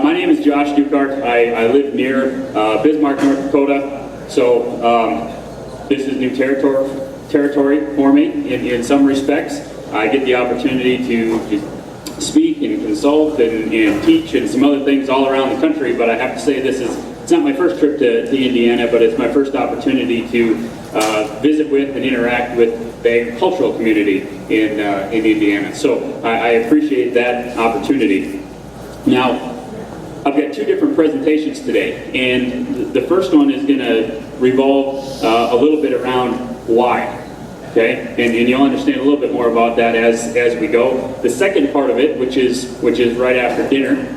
My name is Josh Dukart. I live near Bismarck, North Dakota. So this is new territory for me in some respects. I get the opportunity to speak and consult and teach and some other things all around the country, but I have to say it's not my first trip to Indiana, but it's my first opportunity to visit with and interact with the agricultural community in Indiana. So I appreciate that opportunity. Now, I've got two different presentations today, and the first one is going to revolve a little bit around why. Okay, and you'll understand a little bit more about that as we go. The second part of it, which is right after dinner,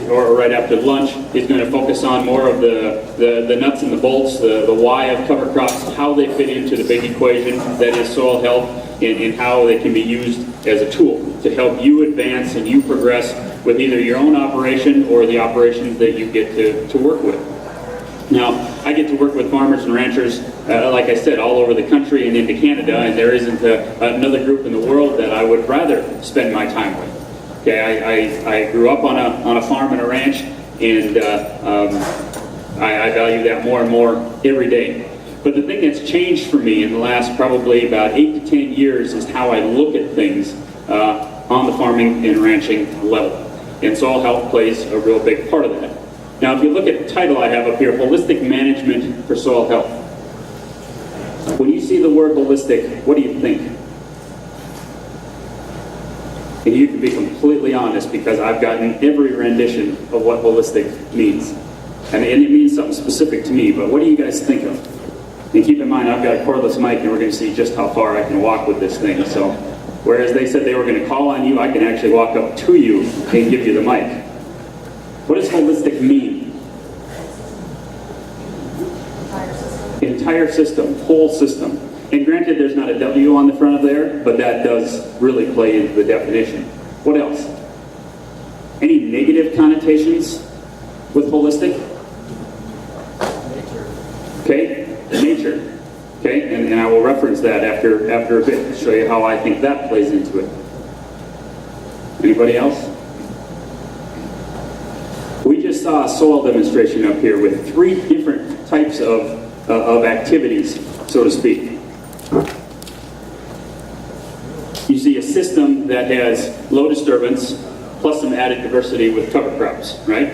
or right after lunch, is going to focus on more of the nuts and the bolts, the why of cover crops, how they fit into the big equation that is soil health, and how they can be used as a tool to help you advance and you progress with either your own operation or the operations that you get to work with. Now, I get to work with farmers and ranchers, like I said, all over the country and into Canada, and there isn't another group in the world that I would rather spend my time with. Okay, I grew up on a farm and a ranch, and I value that more and more every day. But the thing that's changed for me in the last probably about 8 to 10 years is how I look at things on the farming and ranching level. And soil health plays a real big part of that. Now, if you look at the title I have up here, Holistic Management for Soil Health. When you see the word holistic, what do you think? And you can be completely honest, because I've gotten every rendition of what holistic means. And it means something specific to me, but what do you guys think of? And keep in mind, I've got a cordless mic, and we're going to see just how far I can walk with this thing. So, whereas they said they were going to call on you, I can actually walk up to you and give you the mic. What does holistic mean? Entire system, whole system. And granted, there's not a W on the front of there, but that does really play into the definition. What else? Any negative connotations with holistic? Okay, nature. Okay, and I will reference that after a bit to show you how I think that plays into it. Anybody else? We just saw a soil demonstration up here with 3 different types of activities, so to speak. You see a system that has low disturbance plus some added diversity with cover crops, right?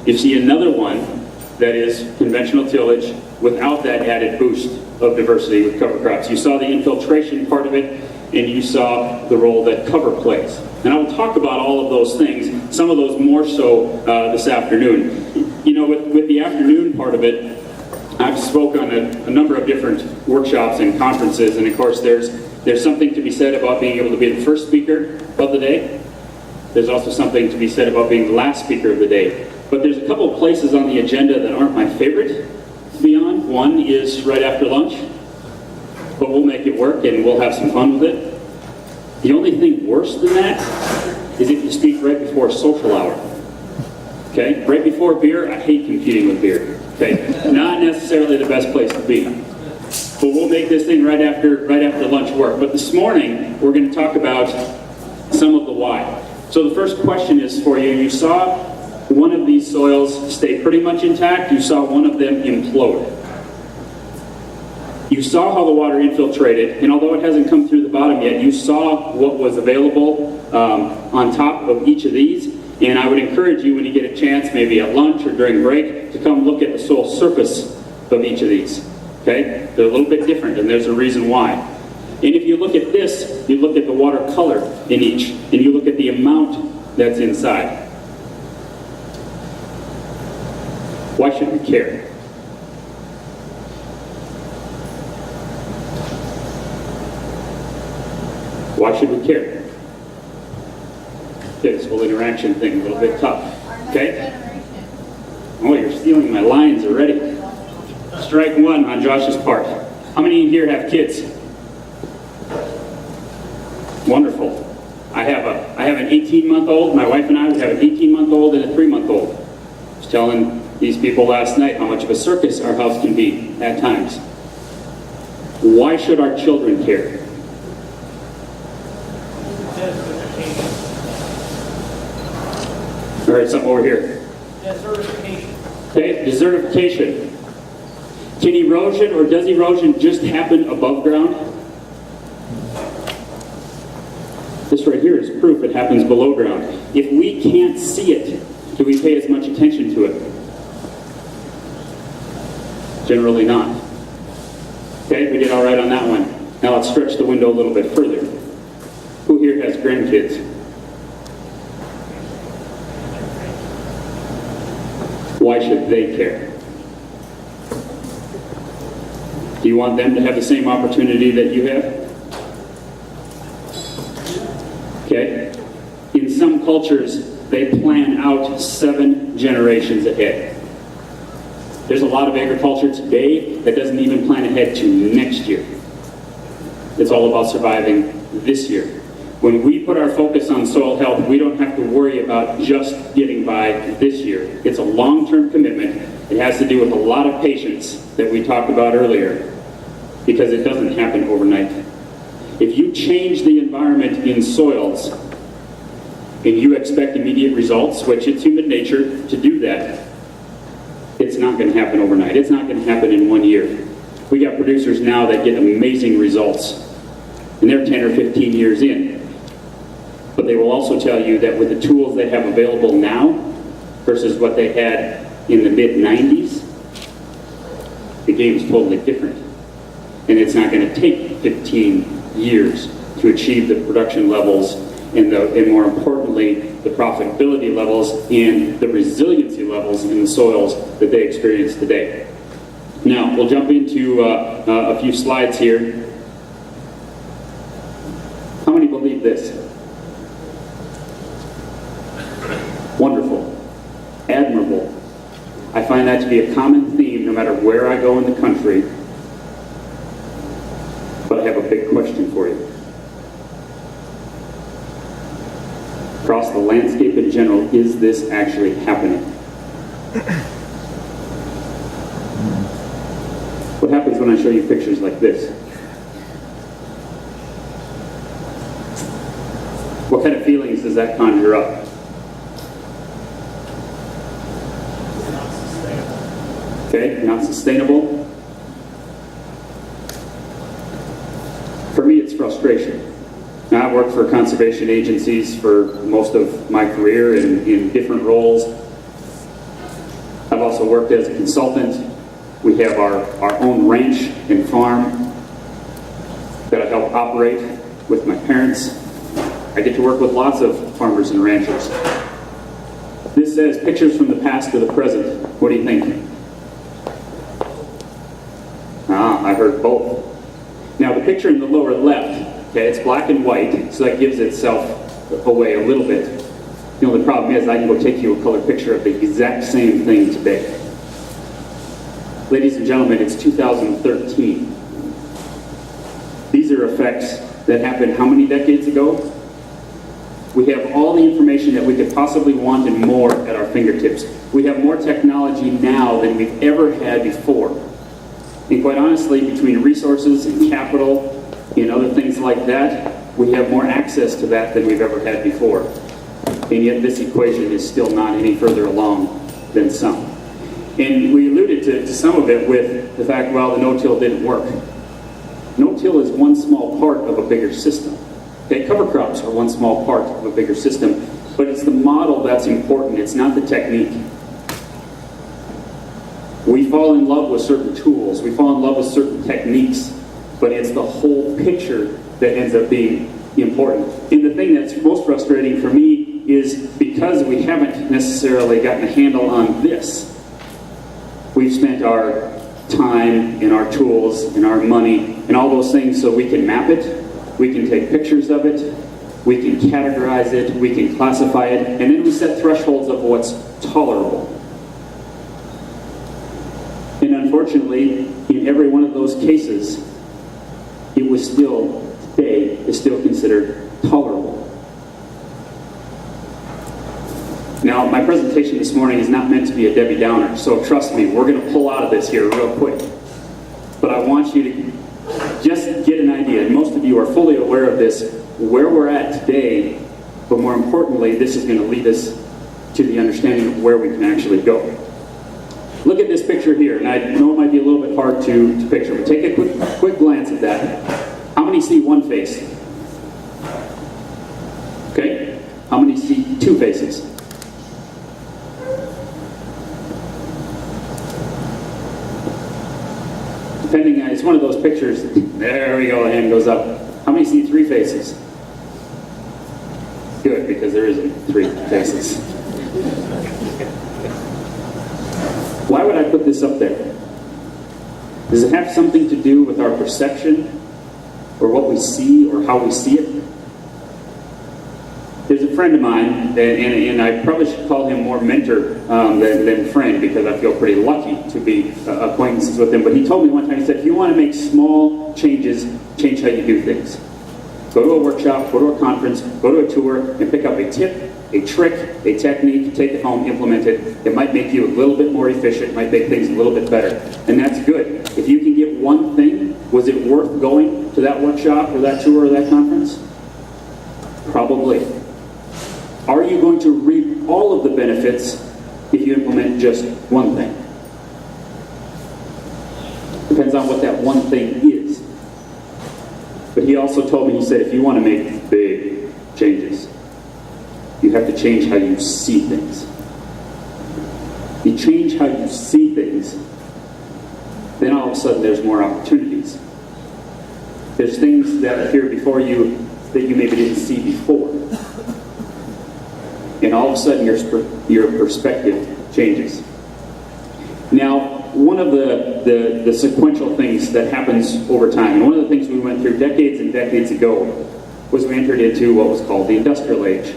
You see another one that is conventional tillage without that added boost of diversity with cover crops. You saw the infiltration part of it, and you saw the role that cover plays. And I will talk about all of those things, some of those more so this afternoon. You know, with the afternoon part of it, I've spoken on a number of different workshops and conferences, and of course there's something to be said about being able to be the first speaker of the day. There's also something to be said about being the last speaker of the day. But there's a couple of places on the agenda that aren't my favorite to be on. One is right after lunch, but we'll make it work and we'll have some fun with it. The only thing worse than that is if you speak right before social hour. Okay? Right before beer, I hate competing with beer. Okay? Not necessarily the best place to be. But we'll make this thing right after lunch work. But this morning, we're going to talk about some of the why. So the first question is for you. You saw one of these soils stay pretty much intact. You saw one of them implode. You saw how the water infiltrated, and although it hasn't come through the bottom yet, you saw what was available on top of each of these. And I would encourage you, when you get a chance, maybe at lunch or during break, to come look at the soil surface of each of these. Okay? They're a little bit different, and there's a reason why. And if you look at this, you look at the water color in each, and you look at the amount that's inside. Why should we care? Why should we care? Okay, this whole interaction thing, a little bit tough. Okay? Oh, you're stealing my lines already. Strike one on Josh's part. How many in here have kids? Wonderful. I have an 18-month-old. My wife and I have an 18-month-old and a 3-month-old. I was telling these people last night how much of a circus our house can be at times. Why should our children care? All right, something over here. Desertification. Okay, desertification. Can erosion or does erosion just happen above ground? This right here is proof it happens below ground. If we can't see it, do we pay as much attention to it? Generally not. Okay, we did all right on that one. Now let's stretch the window a little bit further. Who here has grandkids? Why should they care? Do you want them to have the same opportunity that you have? Okay? In some cultures, they plan out 7 generations ahead. There's a lot of agriculture today that doesn't even plan ahead to next year. It's all about surviving this year. When we put our focus on soil health, we don't have to worry about just getting by this year. It's a long-term commitment. It has to do with a lot of patience that we talked about earlier, because it doesn't happen overnight. If you change the environment in soils and you expect immediate results, which it's human nature to do that, it's not going to happen overnight. It's not going to happen in 1 year. We got producers now that get amazing results, and they're 10 or 15 years in. But they will also tell you that with the tools they have available now versus what they had in the mid-90s, the game is totally different. And it's not going to take 15 years to achieve the production levels and more importantly, the profitability levels and the resiliency levels in the soils that they experience today. Now, we'll jump into a few slides here. How many believe this? Wonderful. Admirable. I find that to be a common theme no matter where I go in the country. But I have a big question for you. Across the landscape in general, is this actually happening? What happens when I show you pictures like this? What kind of feelings does that conjure up? Okay, not sustainable. For me, it's frustration. Now, I've worked for conservation agencies for most of my career in different roles. I've also worked as a consultant. We have our own ranch and farm that I help operate with my parents. I get to work with lots of farmers and ranchers. This says pictures from the past to the present. What do you think? I heard both. Now, the picture in the lower left, okay, it's black and white, so that gives itself away a little bit. The only problem is I can go take you a color picture of the exact same thing today. Ladies and gentlemen, it's 2013. These are effects that happened how many decades ago? We have all the information that we could possibly want and more at our fingertips. We have more technology now than we've ever had before. And quite honestly, between resources and capital and other things like that, we have more access to that than we've ever had before. And yet this equation is still not any further along than some. And we alluded to some of it with the fact, well, the no-till didn't work. No-till is one small part of a bigger system. Okay, cover crops are one small part of a bigger system, but it's the model that's important, it's not the technique. We fall in love with certain tools, we fall in love with certain techniques, but it's the whole picture that ends up being important. And the thing that's most frustrating for me is because we haven't necessarily gotten a handle on this, we've spent our time and our tools and our money and all those things so we can map it, we can take pictures of it, we can categorize it, we can classify it, and then we set thresholds of what's tolerable. And unfortunately, in every one of those cases, it was still, today, is still considered tolerable. Now, my presentation this morning is not meant to be a Debbie Downer, so trust me, we're going to pull out of this here real quick. But I want you to just get an idea, and most of you are fully aware of this, where we're at today, but more importantly, this is going to lead us to the understanding of where we can actually go. Look at this picture here, and I know it might be a little bit hard to picture, but take a quick glance at that. How many see one face? Okay. How many see two faces? Depending on, it's one of those pictures. There we go, the hand goes up. How many see three faces? Good, because there isn't three faces. Why would I put this up there? Does it have something to do with our perception, or what we see, or how we see it? There's a friend of mine, and I probably should call him more mentor than friend, because I feel pretty lucky to be acquaintances with him. But he told me one time, he said, if you want to make small changes, change how you do things. Go to a workshop, go to a conference, go to a tour, and pick up a tip, a trick, a technique, take it home, implement it. It might make you a little bit more efficient, might make things a little bit better. And that's good. If you can get one thing, was it worth going to that workshop or that tour or that conference? Probably. Are you going to reap all of the benefits if you implement just one thing? Depends on what that one thing is. But he also told me, he said, if you want to make big changes, you have to change how you see things. You change how you see things, then all of a sudden there's more opportunities. There's things that appear before you that you maybe didn't see before. And all of a sudden your perspective changes. Now, one of the sequential things that happens over time, and one of the things we went through decades and decades ago, was we entered into what was called the industrial age.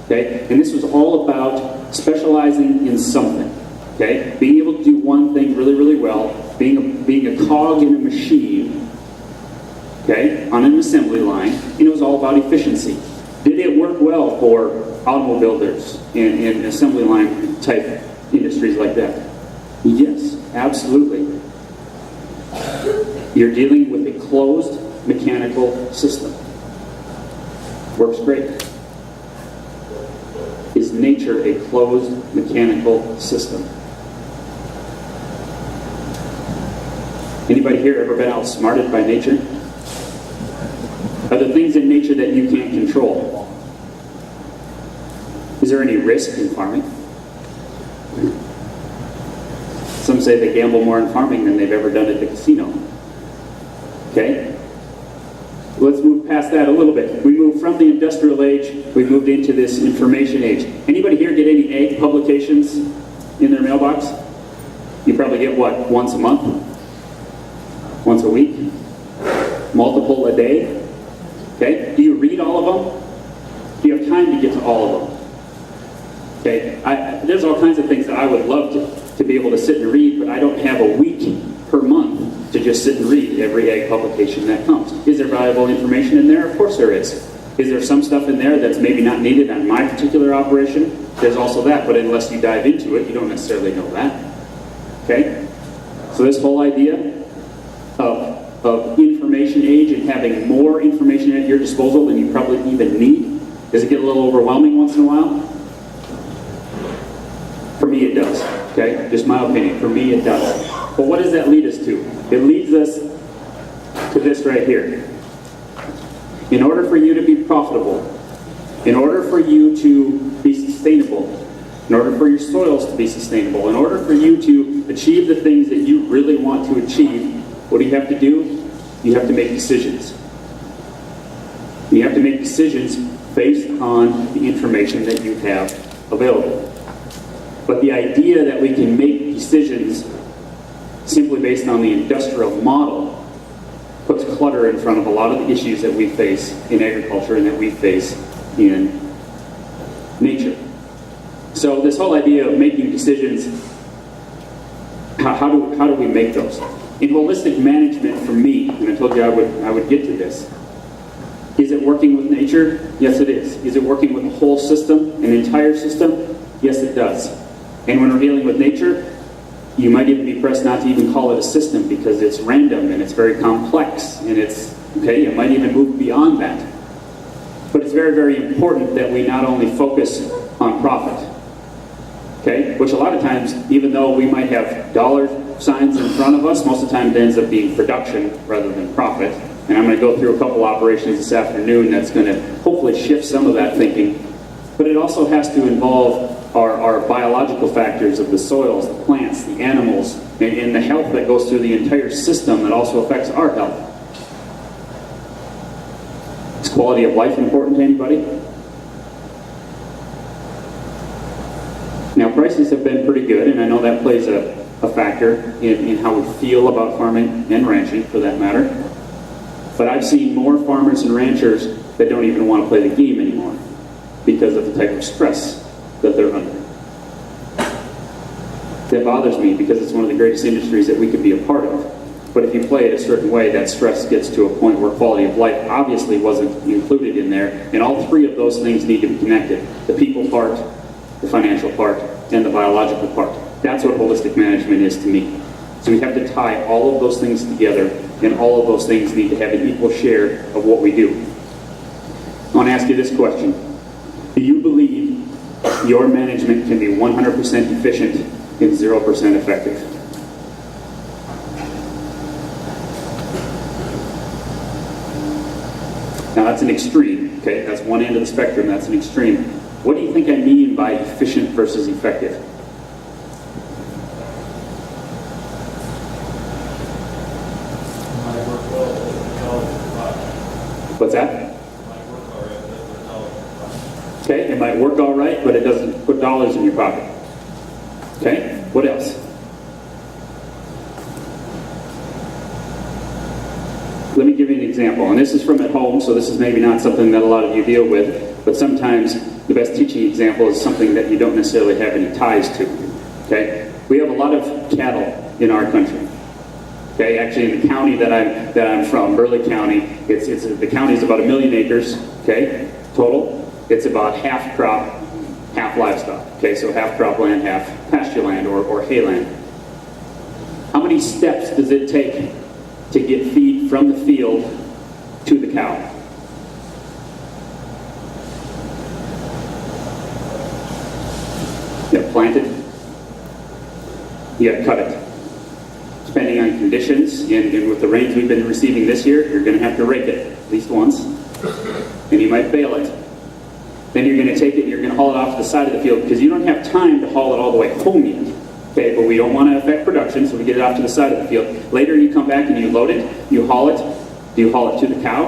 Okay? And this was all about specializing in something. Okay? Being able to do one thing really, really well, being a cog in a machine, okay, on an assembly line, and it was all about efficiency. Did it work well for automobile builders and assembly line type industries like that? Yes, absolutely. You're dealing with a closed mechanical system. Works great. Is nature a closed mechanical system? Anybody here ever been outsmarted by nature? Are there things in nature that you can't control? Is there any risk in farming? Some say they gamble more in farming than they've ever done at the casino. Okay? Let's move past that a little bit. We moved from the industrial age, we moved into this information age. Anybody here get any ag publications in their mailbox? You probably get what, once a month? Once a week? Multiple a day? Okay? Do you read all of them? Do you have time to get to all of them? Okay? There's all kinds of things that I would love to be able to sit and read, but I don't have a week per month to just sit and read every ag publication that comes. Is there valuable information in there? Of course there is. Is there some stuff in there that's maybe not needed on my particular operation? There's also that, but unless you dive into it, you don't necessarily know that. Okay? So this whole idea of information age and having more information at your disposal than you probably even need, does it get a little overwhelming once in a while? For me it does. Okay? Just my opinion. For me it does. But what does that lead us to? It leads us to this right here. In order for you to be profitable, in order for you to be sustainable, in order for your soils to be sustainable, in order for you to achieve the things that you really want to achieve, what do you have to do? You have to make decisions. You have to make decisions based on the information that you have available. But the idea that we can make decisions simply based on the industrial model puts clutter in front of a lot of the issues that we face in agriculture and that we face in nature. So this whole idea of making decisions, how do we make those? In holistic management, for me, and I told you I would get to this, is it working with nature? Yes, it is. Is it working with the whole system, an entire system? Yes, it does. And when we're dealing with nature, you might even be pressed not to even call it a system because it's random and it's very complex and it's, okay, it might even move beyond that. But it's very, very important that we not only focus on profit, Okay? Which a lot of times, even though we might have dollar signs in front of us, most of the time it ends up being production rather than profit. And I'm going to go through a couple operations this afternoon that's going to hopefully shift some of that thinking. But it also has to involve our biological factors of the soils, the plants, the animals, and the health that goes through the entire system that also affects our health. Is quality of life important to anybody? Now, prices have been pretty good, and I know that plays a factor in how we feel about farming and ranching, for that matter. But I've seen more farmers and ranchers that don't even want to play the game anymore because of the type of stress that they're under. That bothers me because it's one of the greatest industries that we could be a part of. But if you play it a certain way, that stress gets to a point where quality of life obviously wasn't included in there, and all three of those things need to be connected. The people part, the financial part, and the biological part. That's what holistic management is to me. So we have to tie all of those things together, and all of those things need to have an equal share of what we do. I want to ask you this question. Do you believe your management can be 100% efficient and 0% effective? Now that's an extreme, okay? That's one end of the spectrum, that's an extreme. What do you think I mean by efficient versus effective? What's that? Okay, it might work all right, but it doesn't put dollars in your pocket. Okay, what else? Let me give you an example, and this is from at home, so this is maybe not something that a lot of you deal with, but sometimes the best teaching example is something that you don't necessarily have any ties to. Okay, we have a lot of cattle in our country. Okay, actually in the county that I'm from, Burleigh County, the county is about 1 million acres. Okay, total. It's about half crop, half livestock. Okay, so half crop land, half pasture land or hay land. How many steps does it take to get feed from the field to the cow? You have plant it, you have cut it. Depending on conditions, and with the rains we've been receiving this year, you're going to have to rake it at least once, and you might bale it. Then you're going to take it and you're going to haul it off to the side of the field because you don't have time to haul it all the way home yet. Okay, but we don't want to affect production, so we get it off to the side of the field. Later you come back and you load it, you haul it. Do you haul it to the cow?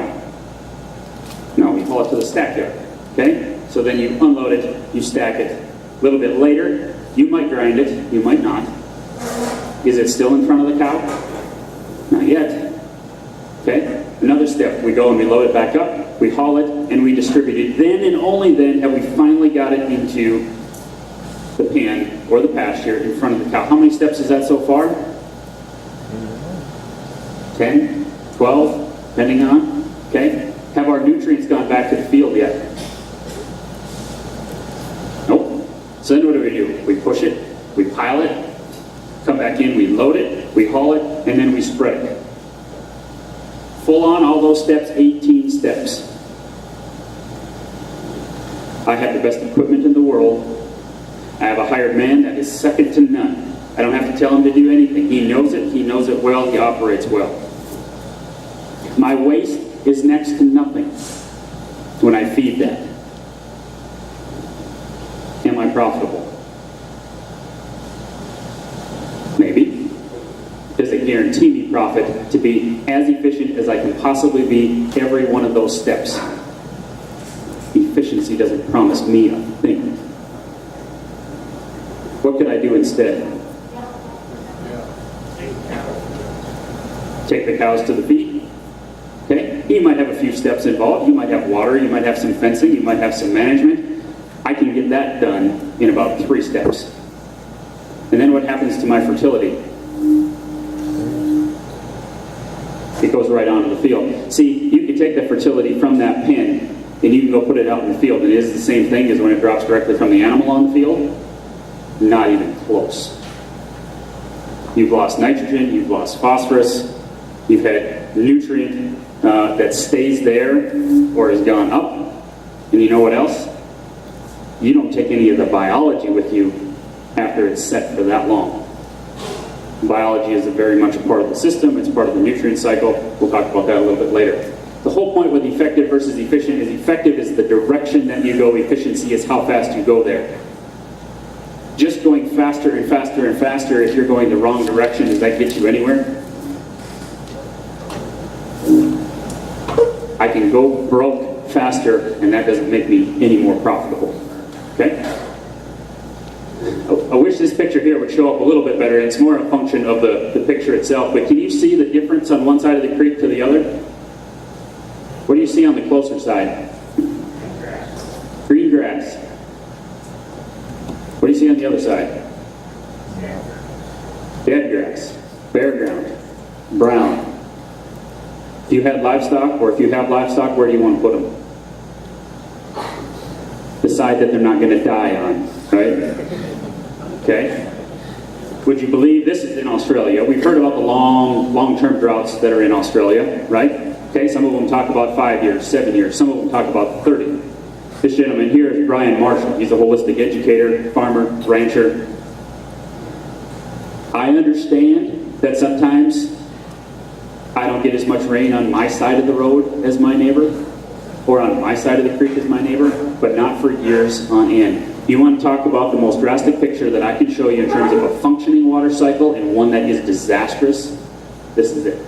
No, you haul it to the stack yard. Okay? So then you unload it, you stack it. A little bit later, you might grind it, you might not. Is it still in front of the cow? Not yet. Okay? Another step, we go and we load it back up, we haul it, and we distribute it. Then and only then have we finally got it into the pen or the pasture in front of the cow. How many steps is that so far? 10, 12, depending on. Okay? Have our nutrients gone back to the field yet? Nope. So then what do? We push it, we pile it, come back in, we load it, we haul it, and then we spread it. Full on, all those steps, 18 steps. I have the best equipment in the world. I have a hired man that is second to none. I don't have to tell him to do anything. He knows it well, he operates well. My waste is next to nothing when I feed that. Am I profitable? Maybe. Does it guarantee me profit to be as efficient as I can possibly be every one of those steps? Efficiency doesn't promise me a thing. What could I do instead? Take the cows to the feed. Okay? You might have a few steps involved. You might have water, you might have some fencing, you might have some management. I can get that done in about 3 steps. And then what happens to my fertility? It goes right onto the field. See, you can take the fertility from that pen and you can go put it out in the field, and it is the same thing as when it drops directly from the animal on the field. Not even close. You've lost nitrogen, you've lost phosphorus, you've had nutrient that stays there or has gone up, and you know what else? You don't take any of the biology with you after it's set for that long. Biology is very much a part of the system. It's part of the nutrient cycle. We'll talk about that a little bit later. The whole point with effective versus efficient is effective is the direction that you go. Efficiency is how fast you go there. Just going faster and faster and faster, if you're going the wrong direction, does that get you anywhere? I can go broke faster, and that doesn't make me any more profitable. Okay? I wish this picture here would show up a little bit better, and it's more a function of the picture itself, but can you see the difference on one side of the creek to the other? What do you see on the closer side? Green grass. What do you see on the other side? Dead grass, bare ground, brown. If you had livestock, or if you have livestock, where do you want to put them? The side that they're not going to die on, right? Okay? Would you believe this is in Australia? We've heard about the long-term droughts that are in Australia, right? Okay, some of them talk about 5 years, 7 years. Some of them talk about 30. This gentleman here is Brian Marshall. He's a holistic educator, farmer, rancher. I understand that sometimes I don't get as much rain on my side of the road as my neighbor, or on my side of the creek as my neighbor, but not for years on end. You want to talk about the most drastic picture that I can show you in terms of a functioning water cycle and one that is disastrous? This is it.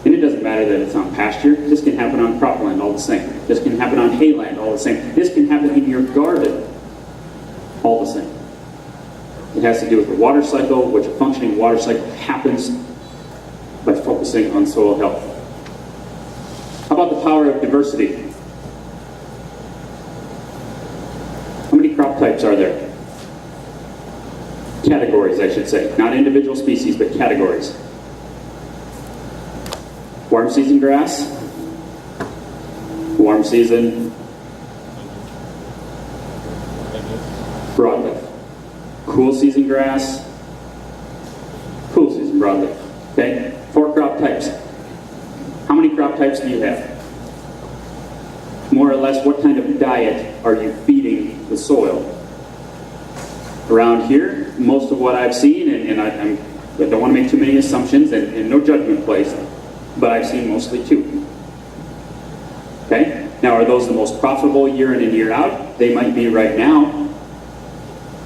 And it doesn't matter that it's on pasture. This can happen on cropland all the same. This can happen on hayland all the same. This can happen in your garden all the same. It has to do with the water cycle, which a functioning water cycle happens by focusing on soil health. How about the power of diversity? How many crop types are there? Categories, I should say. Not individual species, but categories. Warm season grass, warm season broadleaf. Cool season grass, cool season broadleaf. Okay? 4 crop types. How many crop types do you have? More or less, what kind of diet are you feeding the soil? Around here, most of what I've seen, and I don't want to make too many assumptions, and no judgment placed, but I've seen mostly 2. Okay? Now, are those the most profitable year in and year out? They might be right now.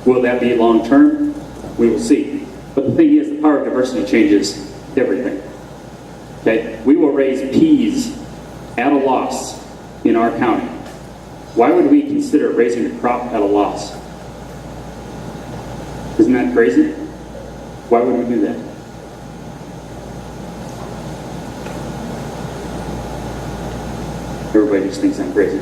Will that be long term? We will see. But the thing is, the power of diversity changes everything. Okay? We will raise peas at a loss in our county. Why would we consider raising a crop at a loss? Isn't that crazy? Why would we do that? Everybody just thinks I'm crazy.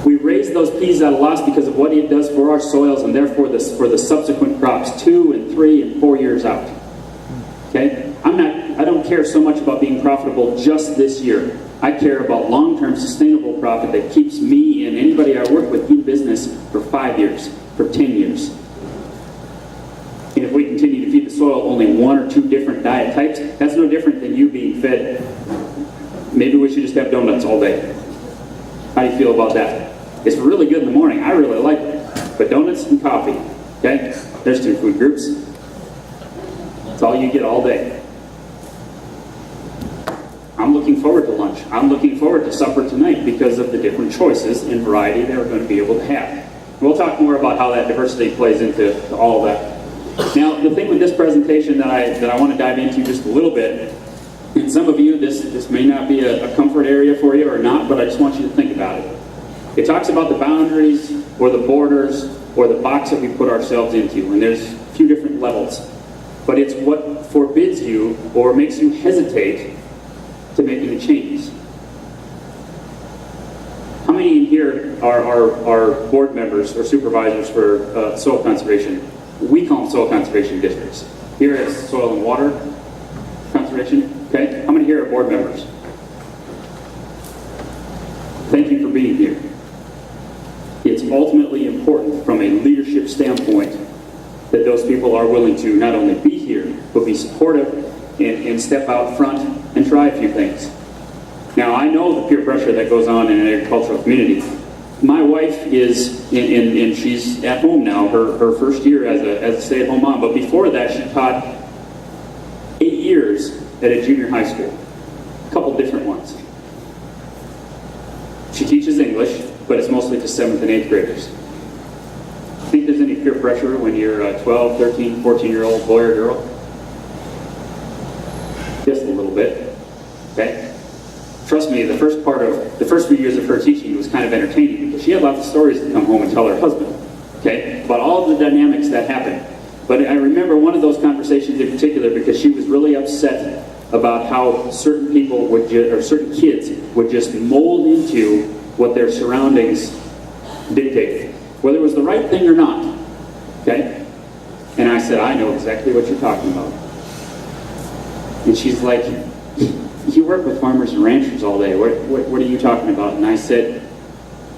We raise those peas at a loss because of what it does for our soils, and therefore for the subsequent crops 2 and 3 and 4 years out. Okay? I don't care so much about being profitable just this year. I care about long-term sustainable profit that keeps me and anybody I work with in business for 5 years, for 10 years. And if we continue to feed the soil only 1 or 2 different diet types, that's no different than you being fed. Maybe we should just have donuts all day. How do you feel about that? It's really good in the morning. I really like it. But donuts and coffee, okay? There's 2 food groups. That's all you get all day. I'm looking forward to lunch. I'm looking forward to supper tonight because of the different choices and variety that we're going to be able to have. We'll talk more about how that diversity plays into all of that. Now, the thing with this presentation that I want to dive into just a little bit, and some of you, this may not be a comfort area for you or not, but I just want you to think about it. It talks about the boundaries or the borders or the box that we put ourselves into, and there's a few different levels. But it's what forbids you or makes you hesitate to making the changes. How many in here are board members or supervisors for soil conservation? We call them soil conservation districts. Here it's soil and water conservation. Okay? How many here are board members? Thank you for being here. It's ultimately important from a leadership standpoint that those people are willing to not only be here, but be supportive and step out front and try a few things. Now, I know the peer pressure that goes on in an agricultural community. My wife is, and she's at home now, her first year as a stay-at-home mom, but before that she taught 8 years at a junior high school, a couple different ones. She teaches English, but it's mostly to 7th and 8th graders. Think there's any peer pressure when you're a 12, 13, 14-year-old boy or girl? Just a little bit, okay? Trust me, the first few years of her teaching was kind of entertaining because she had lots of stories to come home and tell her husband, okay, about all of the dynamics that happened. But I remember one of those conversations in particular because she was really upset about how certain people would, or certain kids would just mold into what their surroundings dictated, whether it was the right thing or not, okay? And I said, I know exactly what you're talking about. And she's like, you work with farmers and ranchers all day. What are you talking about? And I said,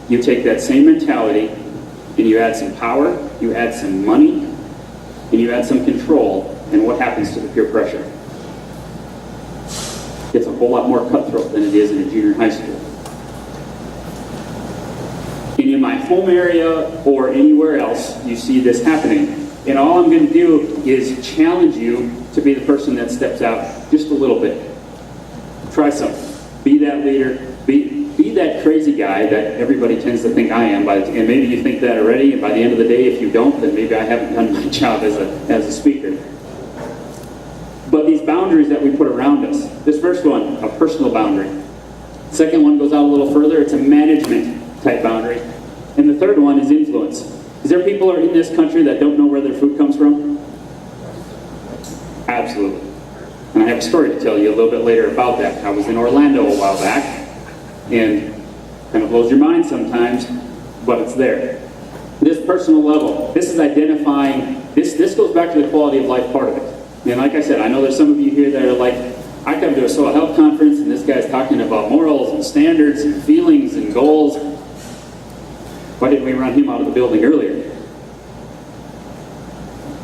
you take that same mentality and you add some power, you add some money, and you add some control, and what happens to the peer pressure? It's a whole lot more cutthroat than it is in a junior high school. And in my home area or anywhere else, you see this happening. And all I'm going to do is challenge you to be the person that steps out just a little bit. Try something. Be that leader. Be that crazy guy that everybody tends to think I am. And maybe you think that already, and by the end of the day, if you don't, then maybe I haven't done my job as a speaker. But these boundaries that we put around us. This first one, a personal boundary. Second one goes out a little further. It's a management type boundary. And the third one is influence. Is there people in this country that don't know where their food comes from? Absolutely. And I have a story to tell you a little bit later about that. I was in Orlando a while back, and kind of blows your mind sometimes, but it's there. This personal level, this is identifying, this goes back to the quality of life part of it. And like I said, I know there's some of you here that are like, I come to a soil health conference and this guy's talking about morals and standards and feelings and goals. Why didn't we run him out of the building earlier?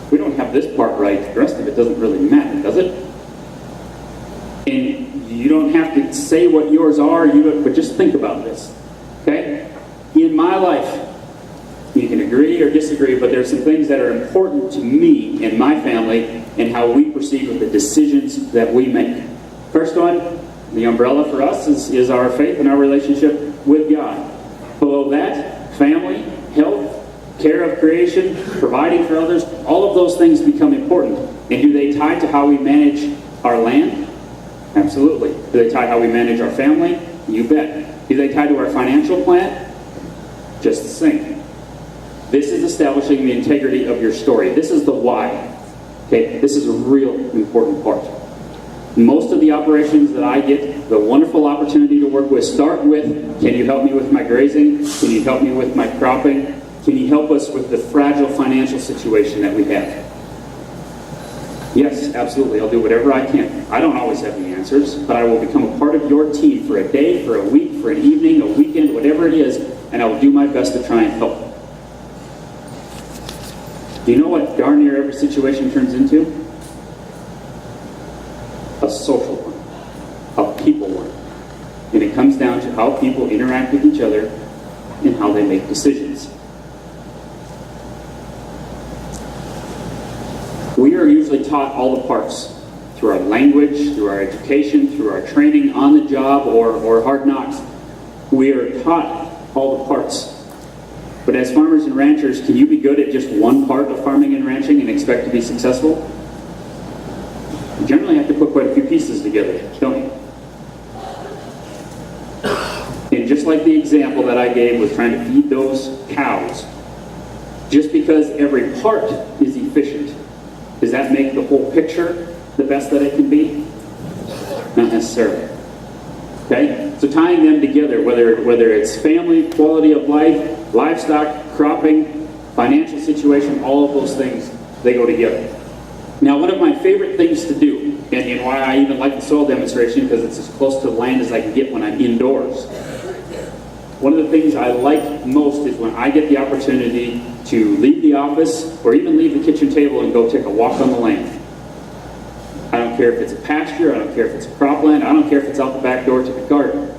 We don't have this part right, the rest of it doesn't really matter, does it? And you don't have to say what yours are, but just think about this, okay? In my life, you can agree or disagree, but there's some things that are important to me and my family and how we proceed with the decisions that we make. First one, the umbrella for us is our faith and our relationship with God. Below that, family, health, care of creation, providing for others, all of those things become important. And do they tie to how we manage our land? Absolutely. Do they tie how we manage our family? You bet. Do they tie to our financial plan? Just the same. This is establishing the integrity of your story. This is the why. Okay, this is a real important part. Most of the operations that I get the wonderful opportunity to work with start with, can you help me with my grazing? Can you help me with my cropping? Can you help us with the fragile financial situation that we have? Yes, absolutely. I'll do whatever I can. I don't always have the answers, but I will become a part of your team for a day, for a week, for an evening, a weekend, whatever it is, and I will do my best to try and help. Do you know what darn near every situation turns into? A social one, a people one. And it comes down to how people interact with each other and how they make decisions. We are usually taught all the parts through our language, through our education, through our training on the job or hard knocks. We are taught all the parts. But as farmers and ranchers, can you be good at just one part of farming and ranching and expect to be successful? You generally have to put quite a few pieces together, don't you? And just like the example that I gave with trying to feed those cows, just because every part is efficient, does that make the whole picture the best that it can be? Not necessarily. Okay? So tying them together, whether it's family, quality of life, livestock, cropping, financial situation, all of those things, they go together. Now, one of my favorite things to do, and why I even like the soil demonstration, because it's as close to the land as I can get when I'm indoors. One of the things I like most is when I get the opportunity to leave the office or even leave the kitchen table and go take a walk on the land. I don't care if it's a pasture, I don't care if it's a cropland, I don't care if it's out the back door to the garden.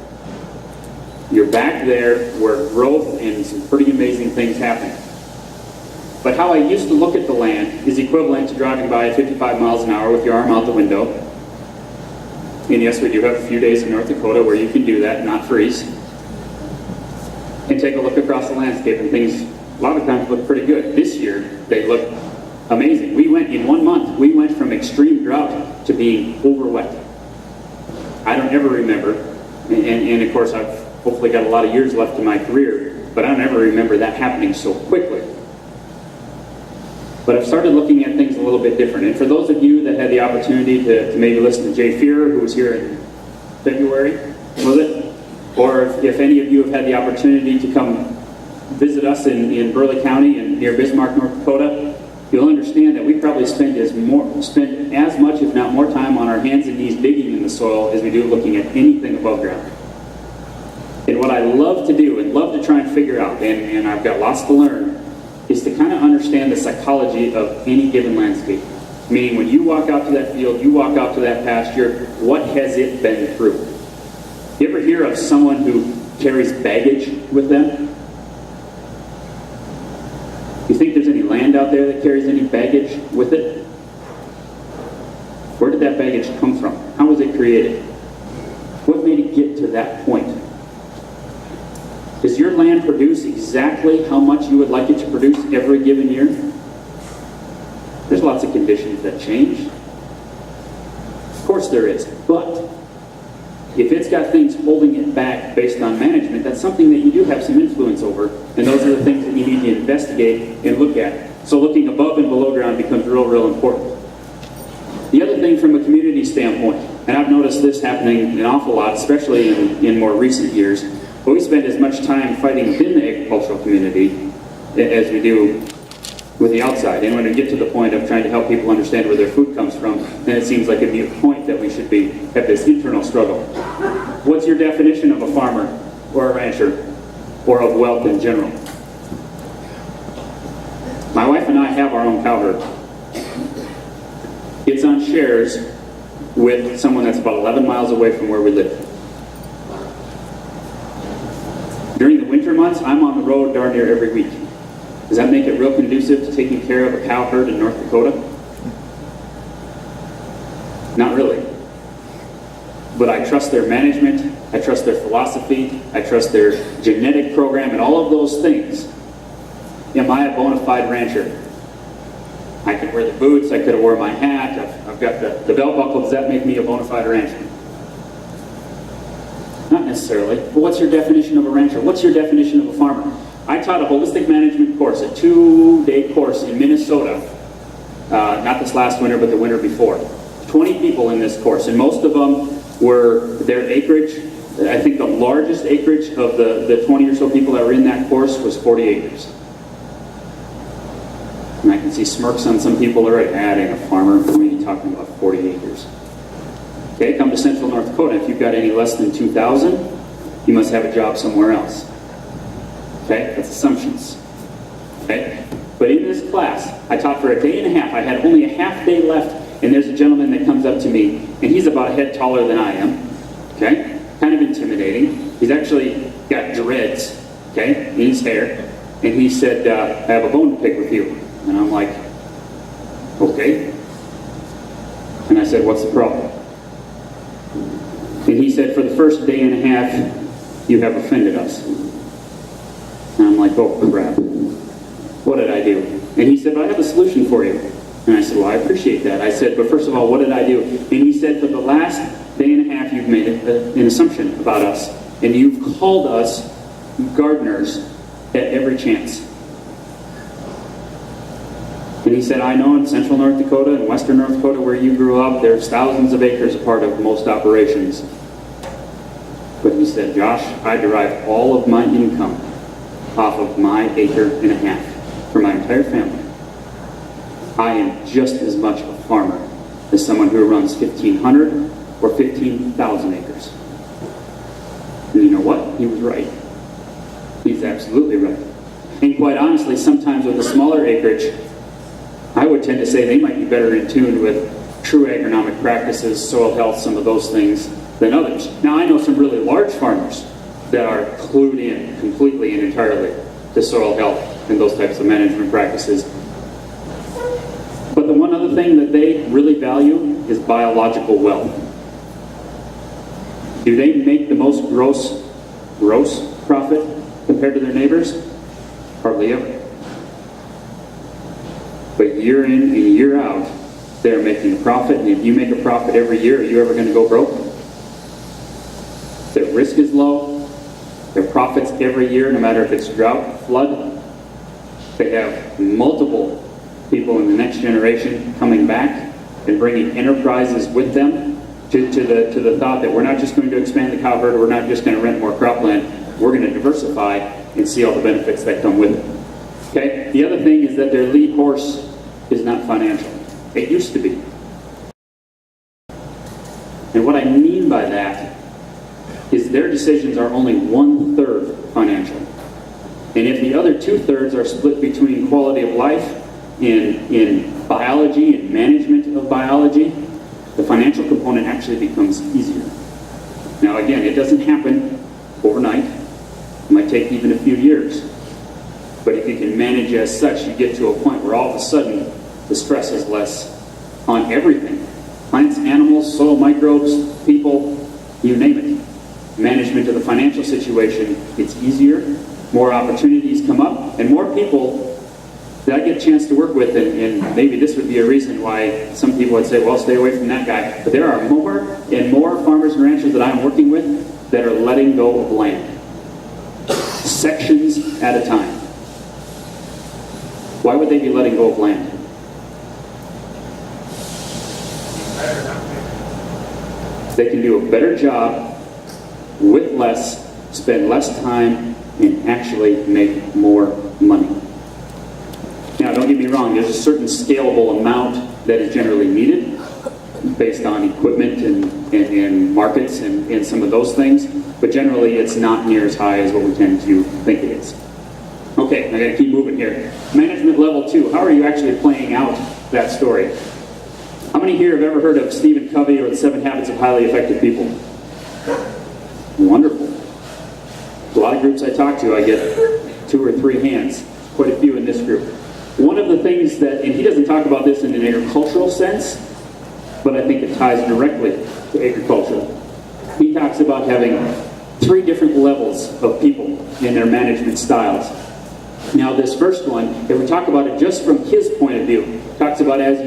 You're back there where growth and some pretty amazing things happen. But how I used to look at the land is equivalent to driving by at 55 miles an hour with your arm out the window. And yes, we do have a few days in North Dakota where you can do that and not freeze. And take a look across the landscape, and things a lot of times look pretty good. This year, they look amazing. In 1 month, we went from extreme drought to being over wet. I don't ever remember, and of course I've hopefully got a lot of years left in my career, but I don't ever remember that happening so quickly. But I've started looking at things a little bit different. And for those of you that had the opportunity to maybe listen to Jay Fearer, who was here in February, was it? Or if any of you have had the opportunity to come visit us in Burleigh County and near Bismarck, North Dakota, you'll understand that we probably spend as much, if not more time on our hands and knees digging in the soil as we do looking at anything above ground. And what I love to do and love to try and figure out, and I've got lots to learn, is to kind of understand the psychology of any given landscape. Meaning when you walk out to that field, you walk out to that pasture, what has it been through? You ever hear of someone who carries baggage with them? You think there's any land out there that carries any baggage with it? Where did that baggage come from? How was it created? What made it get to that point? Does your land produce exactly how much you would like it to produce every given year? There's lots of conditions that change. Of course there is, but if it's got things holding it back based on management, that's something that you do have some influence over, and those are the things that you need to investigate and look at. So looking above and below ground becomes real important. The other thing from a community standpoint, and I've noticed this happening an awful lot, especially in more recent years, but we spend as much time fighting within the agricultural community as we do with the outside. And when we get to the point of trying to help people understand where their food comes from, then it seems like it'd be a point that we should have this internal struggle. What's your definition of a farmer or a rancher or of wealth in general? My wife and I have our own cow herd. It's on shares with someone that's about 11 miles away from where we live. During the winter months, I'm on the road darn near every week. Does that make it real conducive to taking care of a cow herd in North Dakota? Not really. But I trust their management, I trust their philosophy, I trust their genetic program, and all of those things. Am I a bona fide rancher? I could wear the boots, I could have worn my hat, I've got the belt buckle. Does that make me a bona fide rancher? Not necessarily. But what's your definition of a rancher? What's your definition of a farmer? I taught a holistic management course, a 2-day course in Minnesota, not this last winter, but the winter before. 20 people in this course, and most of them were their acreage. I think the largest acreage of the 20 or so people that were in that course was 40 acres. And I can see smirks on some people already. That ain't a farmer. What are you talking about, 40 acres? Okay, come to central North Dakota. If you've got any less than 2,000, you must have a job somewhere else. Okay, that's assumptions. Okay, but in this class, I taught for a day and a half. I had only a half day left, and there's a gentleman that comes up to me, and he's about a head taller than I am. Okay, kind of intimidating. He's actually got dreads, okay, in his hair, and he said, I have a bone to pick with you. And I'm like, okay. And I said, what's the problem? And he said, for the first day and a half, you have offended us. And I'm like, oh crap, what did I do? And he said, well, I have a solution for you. And I said, well, I appreciate that. I said, but first of all, what did I do? And he said, for the last day and a half, you've made an assumption about us. And you've called us gardeners at every chance. And he said, I know in central North Dakota and western North Dakota where you grew up, there's thousands of acres a part of most operations. But he said, Josh, I derive all of my income off of my acre and a half for my entire family. I am just as much a farmer as someone who runs 1,500 or 15,000 acres. And you know what? He was right. He's absolutely right. And quite honestly, sometimes with a smaller acreage, I would tend to say they might be better in tune with true agronomic practices, soil health, some of those things, than others. Now, I know some really large farmers that are clued in completely and entirely to soil health and those types of management practices. But the one other thing that they really value is biological wealth. Do they make the most gross profit compared to their neighbors? Hardly ever. But year in and year out, they're making a profit, and if you make a profit every year, are you ever going to go broke? Their risk is low. Their profits every year, no matter if it's drought, flood. They have multiple people in the next generation coming back and bringing enterprises with them to the thought that we're not just going to expand the cow herd, we're not just going to rent more cropland, we're going to diversify and see all the benefits that come with it. Okay? The other thing is that their lead horse is not financial. It used to be. And what I mean by that is their decisions are only 1/3 financial. And if the other 2/3 are split between quality of life, in biology and management of biology, the financial component actually becomes easier. Now again, it doesn't happen overnight. It might take even a few years. But if you can manage as such, you get to a point where all of a sudden the stress is less on everything. Plants, animals, soil microbes, people, you name it. Management of the financial situation gets easier, more opportunities come up, and more people that I get a chance to work with, and maybe this would be a reason why some people would say, well, stay away from that guy. But there are more and more farmers and ranchers that I'm working with that are letting go of land. Sections at a time. Why would they be letting go of land? They can do a better job with less, spend less time, and actually make more money. Now, don't get me wrong, there's a certain scalable amount that is generally needed based on equipment and markets and some of those things, but generally it's not near as high as what we tend to think it is. Okay, I gotta keep moving here. Management level 2, how are you actually playing out that story? How many here have ever heard of Stephen Covey or the 7 Habits of Highly Effective People? Wonderful. A lot of groups I talk to, I get 2 or 3 hands, quite a few in this group. One of the things that, and he doesn't talk about this in an agricultural sense, but I think it ties directly to agriculture. He talks about having 3 different levels of people in their management styles. Now this first one, if we talk about it just from his point of view, talks about as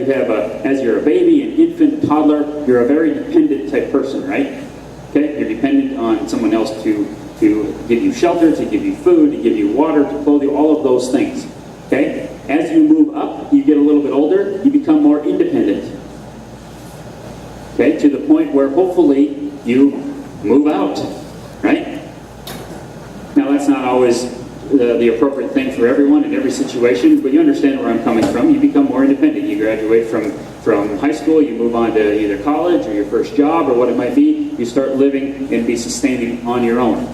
you're a baby, an infant, toddler, you're a very dependent type person, right? Okay, you're dependent on someone else to give you shelter, to give you food, to give you water, to clothe you, all of those things. Okay? As you move up, you get a little bit older, you become more independent. Okay? To the point where hopefully you move out. Right? Now that's not always the appropriate thing for everyone in every situation, but you understand where I'm coming from. You become more independent. You graduate from high school, you move on to either college or your first job or what it might be. You start living and be sustaining on your own.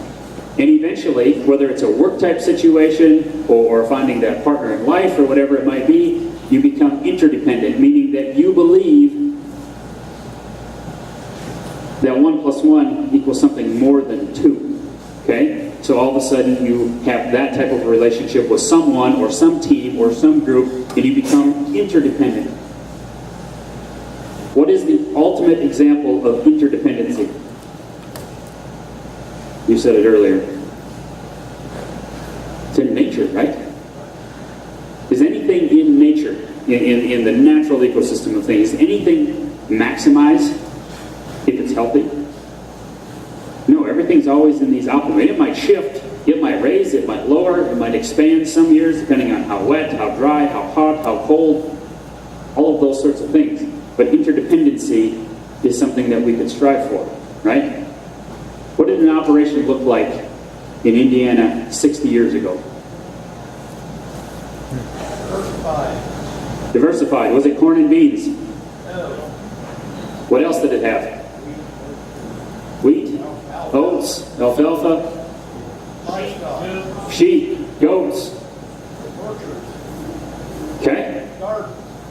And eventually, whether it's a work type situation or finding that partner in life or whatever it might be, you become interdependent, meaning that you believe that 1 + 1 equals something more than 2. Okay? So all of a sudden you have that type of relationship with someone or some team or some group, and you become interdependent. What is the ultimate example of interdependency? You said it earlier. It's in nature, right? Is anything in nature, in the natural ecosystem of things, anything maximized if it's healthy? No, everything's always in these optimum. It might shift, it might raise, it might lower, it might expand some years depending on how wet, how dry, how hot, how cold, all of those sorts of things. But interdependency is something that we could strive for, right? What did an operation look like in Indiana 60 years ago? Diversified. Was it corn and beans? No. What else did it have? Wheat, oats, alfalfa, sheep, goats. Okay?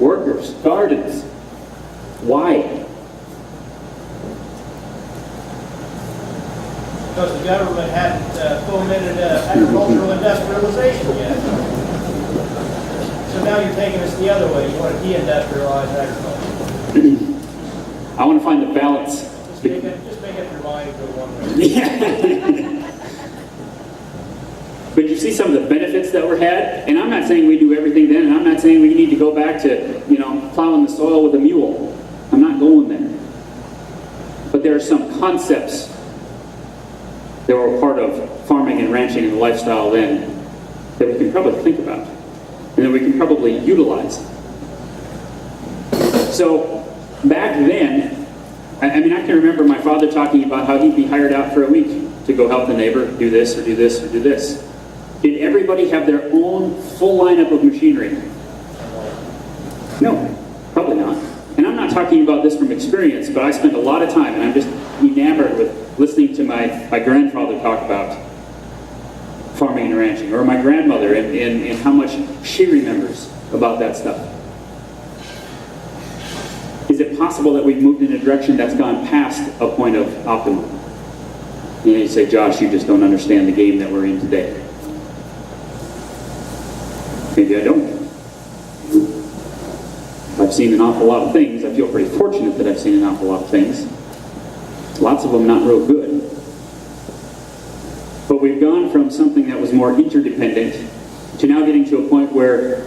Workers, gardens. Why? Because the government hadn't fomented agricultural industrialization yet. So now you're taking us the other way. You want to deindustrialize agriculture. I want to find the balance. Just make up your mind and go one way. Yeah. But you see some of the benefits that were had, and I'm not saying we do everything then, and I'm not saying we need to go back to, plowing the soil with a mule. I'm not going there. But there are some concepts that were part of farming and ranching and the lifestyle then that we can probably think about, and that we can probably utilize. So back then, I can remember my father talking about how he'd be hired out for a week to go help the neighbor do this or do this or do this. Did everybody have their own full lineup of machinery? No, probably not. And I'm not talking about this from experience, but I spent a lot of time, and I'm just enamored with listening to my grandfather talk about farming and ranching, or my grandmother and how much she remembers about that stuff. Is it possible that we've moved in a direction that's gone past a point of optimum? And you say, Josh, you just don't understand the game that we're in today. Maybe I don't. I've seen an awful lot of things. I feel pretty fortunate that I've seen an awful lot of things. Lots of them not real good. But we've gone from something that was more interdependent to now getting to a point where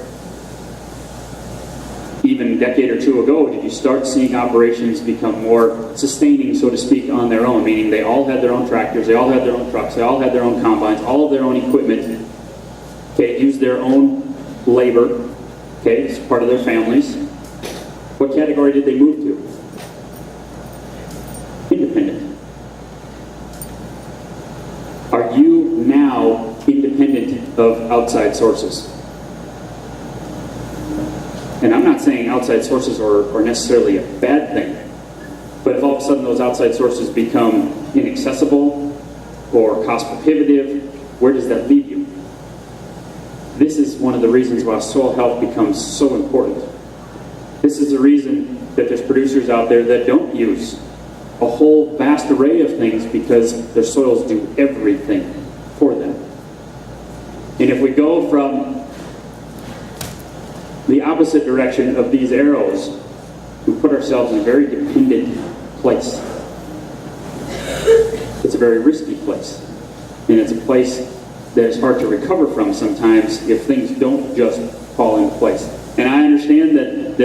even a decade or two ago, did you start seeing operations become more sustaining, so to speak, on their own, meaning they all had their own tractors, they all had their own trucks, they all had their own combines, all of their own equipment, okay, used their own labor, okay, it's part of their families. What category did they move to? Independent. Are you now independent of outside sources? And I'm not saying outside sources are necessarily a bad thing, but if all of a sudden those outside sources become inaccessible or cost prohibitive, where does that leave you? This is one of the reasons why soil health becomes so important. This is the reason that there's producers out there that don't use a whole vast array of things because their soils do everything for them. And if we go from the opposite direction of these arrows, we put ourselves in a very dependent place. It's a very risky place. And it's a place that is hard to recover from sometimes if things don't just fall into place. And I understand that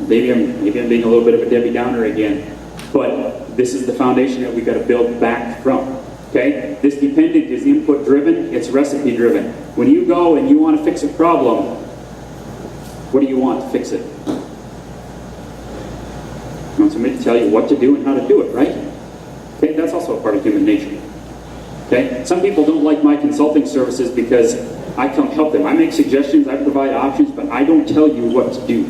maybe I'm being a little bit of a Debbie Downer again, but this is the foundation that we've got to build back from. Okay? This dependent is input driven, it's recipe driven. When you go and you want to fix a problem, what do you want to fix it? You want somebody to tell you what to do and how to do it, right? Okay, that's also a part of human nature. Okay? Some people don't like my consulting services because I come help them. I make suggestions, I provide options, but I don't tell you what to do.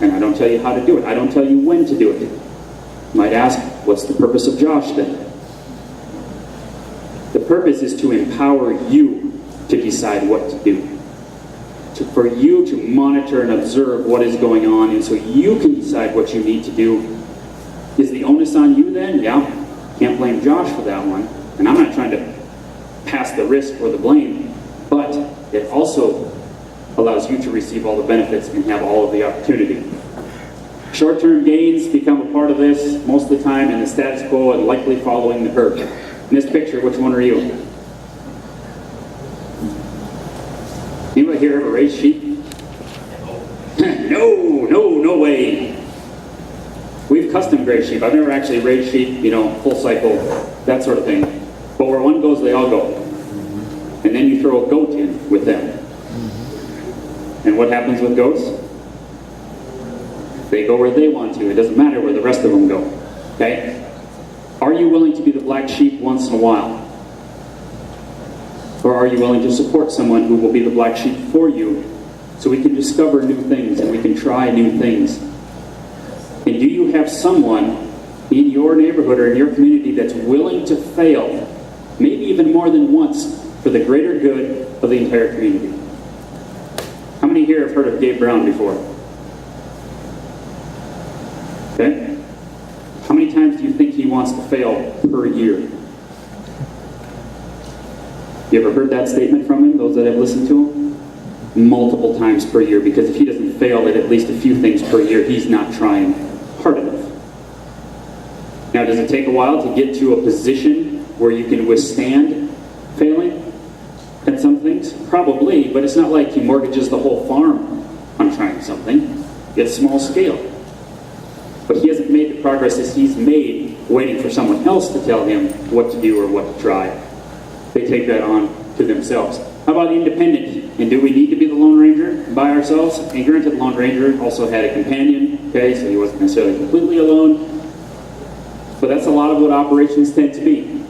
And I don't tell you how to do it. I don't tell you when to do it. You might ask, what's the purpose of Josh then? The purpose is to empower you to decide what to do. For you to monitor and observe what is going on, and so you can decide what you need to do. Is the onus on you then? Yeah. Can't blame Josh for that one. And I'm not trying to pass the risk or the blame, but it also allows you to receive all the benefits and have all of the opportunity. Short-term gains become a part of this most of the time, and the status quo and likely following the herd. In this picture, which one are you? Anybody here ever raised sheep? No way. We've custom grazed sheep. I've never actually raised sheep, full cycle, that sort of thing. But where one goes, they all go. And then you throw a goat in with them. And what happens with goats? They go where they want to. It doesn't matter where the rest of them go. Okay? Are you willing to be the black sheep once in a while? Or are you willing to support someone who will be the black sheep for you so we can discover new things and we can try new things? And do you have someone in your neighborhood or in your community that's willing to fail, maybe even more than once, for the greater good of the entire community? How many here have heard of Gabe Brown before? Okay? How many times do you think he wants to fail per year? You ever heard that statement from him, those that have listened to him? Multiple times per year, because if he doesn't fail at least a few things per year, he's not trying hard enough. Now, does it take a while to get to a position where you can withstand failing at some things? Probably, but it's not like he mortgages the whole farm on trying something. It's small scale. But he hasn't made the progress that he's made waiting for someone else to tell him what to do or what to try. They take that on to themselves. How about independent? And do we need to be the Lone Ranger by ourselves? And granted, the Lone Ranger also had a companion, okay, so he wasn't necessarily completely alone. But that's a lot of what operations tend to be.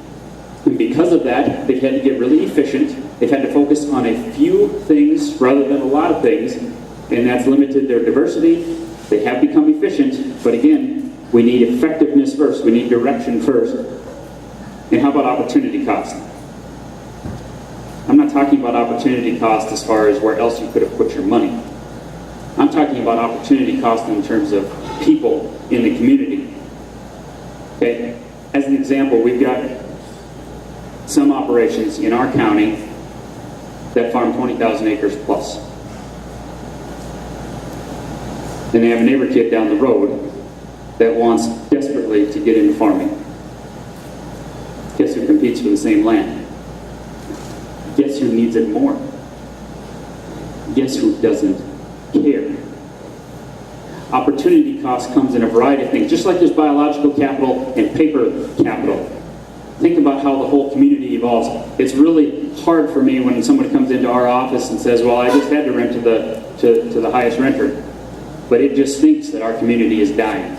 And because of that, they've had to get really efficient. They've had to focus on a few things rather than a lot of things, and that's limited their diversity. They have become efficient, but again, we need effectiveness first. We need direction first. And how about opportunity cost? I'm not talking about opportunity cost as far as where else you could have put your money. I'm talking about opportunity cost in terms of people in the community. Okay? As an example, we've got some operations in our county that farm 20,000 acres plus. And they have a neighbor kid down the road that wants desperately to get into farming. Guess who competes for the same land? Guess who needs it more? Guess who doesn't care? Opportunity cost comes in a variety of things, just like there's biological capital and paper capital. Think about how the whole community evolves. It's really hard for me when someone comes into our office and says, well, I just had to rent to the highest renter. But it just thinks that our community is dying.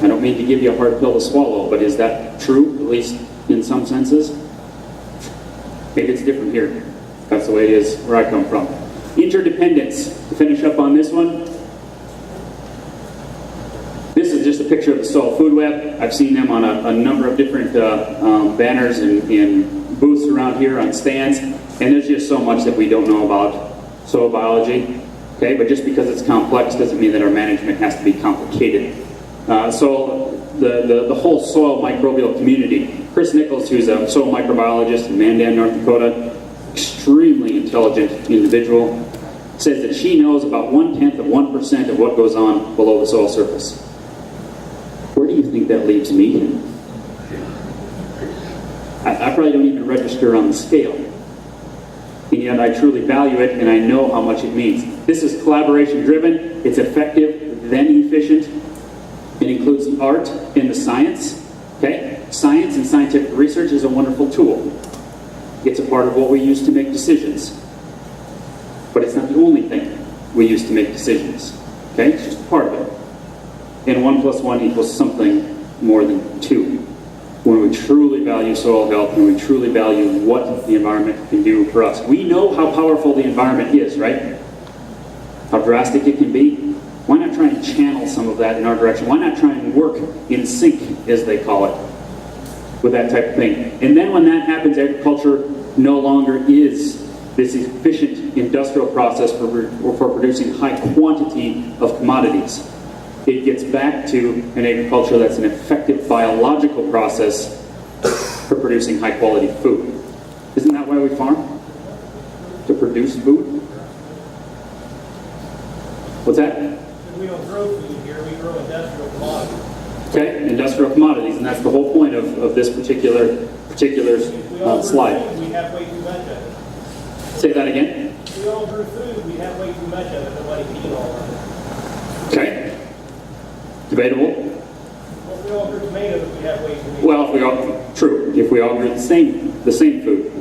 I don't mean to give you a hard pill to swallow, but is that true, at least in some senses? Maybe it's different here. That's the way it is where I come from. Interdependence. To finish up on this one, this is just a picture of the Soil Food Web. I've seen them on a number of different banners and booths around here on stands, and there's just so much that we don't know about soil biology. Okay, but just because it's complex doesn't mean that our management has to be complicated. So the whole soil microbial community. Chris Nichols, who's a soil microbiologist in Mandan, North Dakota, extremely intelligent individual, says that she knows about 0.1% of what goes on below the soil surface. Where do you think that leaves me? I probably don't even register on the scale. And yet I truly value it, and I know how much it means. This is collaboration driven, it's effective, then efficient. It includes the art and the science. Okay? Science and scientific research is a wonderful tool. It's a part of what we use to make decisions. But it's not the only thing we use to make decisions. Okay? It's just a part of it. And 1 + 1 equals something more than 2. When we truly value soil health, when we truly value what the environment can do for us. We know how powerful the environment is, right? How drastic it can be. Why not try and channel some of that in our direction? Why not try and work in sync, as they call it, with that type of thing? And then when that happens, agriculture no longer is this efficient industrial process for producing high quantity of commodities. It gets back to an agriculture that's an effective biological process for producing high quality food. Isn't that why we farm? To produce food? What's that? We don't grow food here, we grow industrial commodities. Okay, industrial commodities, and that's the whole point of this particular If we all grew slide. food, we have way too much of it. Say that again? If we all grew food, we have way too much of it, nobody can eat all of it. Okay. Debatable? Well, if we all grew tomatoes, we have way too many. Well, if we all grew the same food.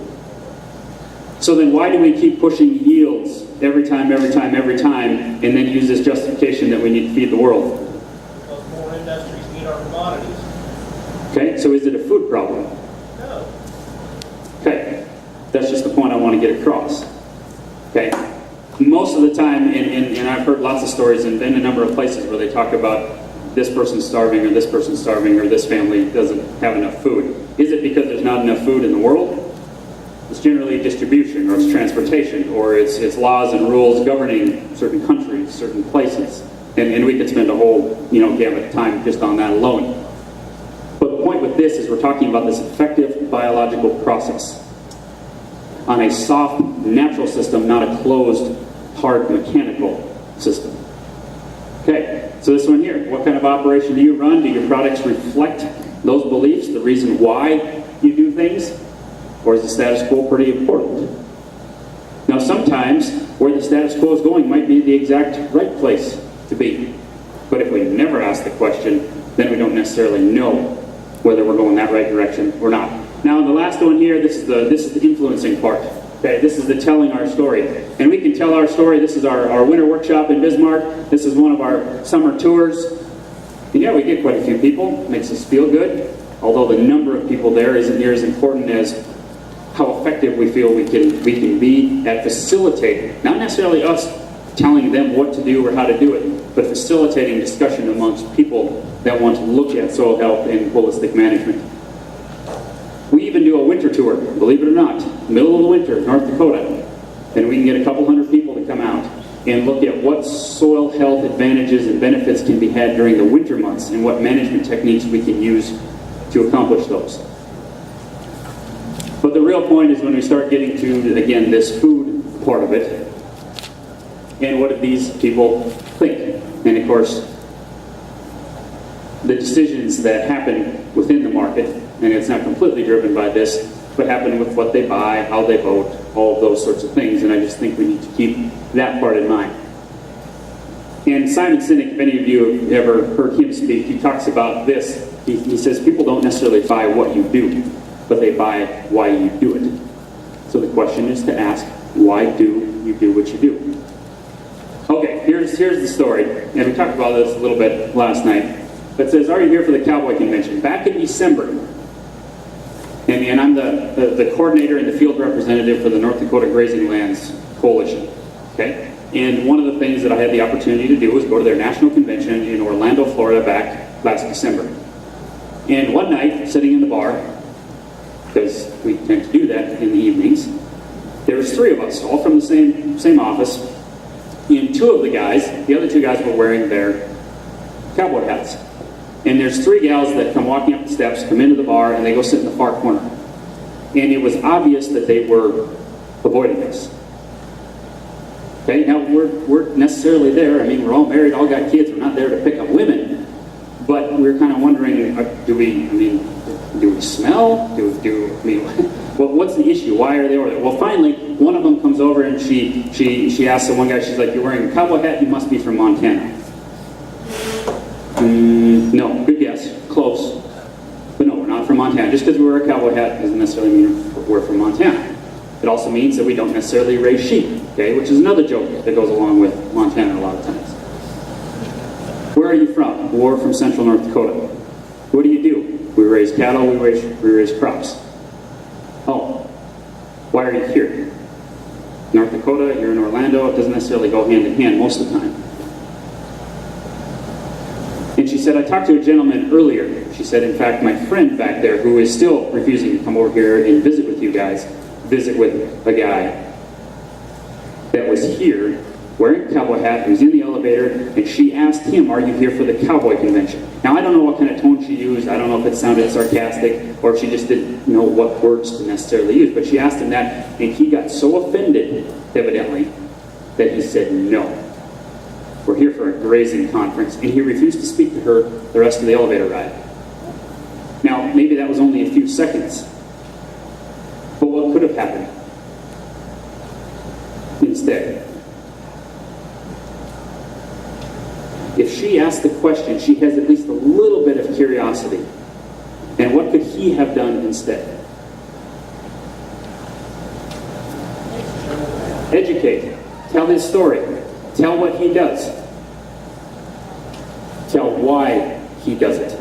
So then why do we keep pushing yields every time, and then use this justification that we need to feed the world? Because more industries need our commodities. Okay, so is it a food problem? No. Okay, that's just the point I want to get across. Okay, most of the time, and I've heard lots of stories and been in a number of places where they talk about this person's starving, or this person's starving, or this family doesn't have enough food. Is it because there's not enough food in the world? It's generally distribution, or it's transportation, or it's laws and rules governing certain countries, certain places. And we could spend a whole gamut of time just on that alone. But the point with with this is we're talking about this effective biological process on a soft, natural system, not a closed, hard, mechanical system. Okay, so this one here, what kind of operation do you run? Do your products reflect those beliefs, the reason why you do things? Or is the status quo pretty important? Now sometimes, where the status quo is going might be the exact right place to be. But if we never ask the question, then we don't necessarily know whether we're going that right direction or not. Now, the last one here, this is the influencing part. Okay, this is the telling our story. And we can tell our story. This is our winter workshop in Bismarck. This is one of our summer tours. And yeah, we get quite a few people. Makes us feel good. Although the number of people there isn't near as important as how effective we feel we can be at facilitating. Not necessarily us telling them what to do or how to do it, but facilitating discussion amongst people that want to look at soil health and holistic management. We even do a winter tour, believe it or not, middle of the winter, North Dakota, and we can get a couple hundred people to come out and look at what soil health advantages and benefits can be had during the winter months and what management techniques we can use to accomplish those. But the real point is when we start getting to, again, this food part of it, and what do these people think? And of course, the decisions that happen within the market, and it's not completely driven by this, but happen with what they buy, how they vote, all of those sorts of things, and I just think we need to keep that part in mind. And Simon Sinek, if any of you have ever heard him speak, he talks about this. He says people don't necessarily buy what you do, but they buy why you do it. So the question is to ask, why do you do what you do? Okay, here's the story, and we talked about this a little bit last night. It says, are you here for the Cowboy Convention? Back in December, and I'm the coordinator and the field representative for the North Dakota Grazing Lands Coalition, okay? And one of the things that I had the opportunity to do was go to their national convention in Orlando, Florida back last December. And one night, sitting in the bar, because we tend to do that in the evenings, there was three of us, all from the same office, and two of the guys, the other two guys were wearing their cowboy hats. And there's three gals that come walking up the steps, come into the bar, and they go sit in the far corner. And it was obvious that they were avoiding us. Okay, now we're necessarily there. I mean, we're all married, all got kids. We're not there to pick up women. But we're kind of wondering, do we smell? What's the issue? Why are they over there? Well, finally, one of them comes over and she asks the one guy, she's like, you're wearing a cowboy hat, you must be from Montana. No, good guess, close. But no, we're not from Montana. Just because we wear a cowboy hat doesn't necessarily mean we're from Montana. It also means that we don't necessarily raise sheep, okay, which is another joke that goes along with Montana a lot of times. Where are you from? We're from central North Dakota. What do you do? We raise cattle, we raise crops. Oh, why are you here? North Dakota, you're in Orlando, it doesn't necessarily go hand in hand most of the time. And she said, I talked to a gentleman earlier. She said, in fact, my friend back there, who is still refusing to come over here and visit with you guys, visit with a guy that was here, wearing a cowboy hat, who was in the elevator, and she asked him, are you here for the Cowboy Convention? Now, I don't know what kind of tone she used. I don't know if it sounded sarcastic, or if she just didn't know what words to necessarily use, but she asked him that, and he got so offended, evidently, that he said no. We're here for a grazing conference, and he refused to speak to her the rest of the elevator ride. Now, maybe that was only a few seconds, but what could have happened instead? If she asked the question, she has at least a little bit of curiosity. And what could he have done instead? Educate. Tell his story. Tell what he does. Tell why he does it.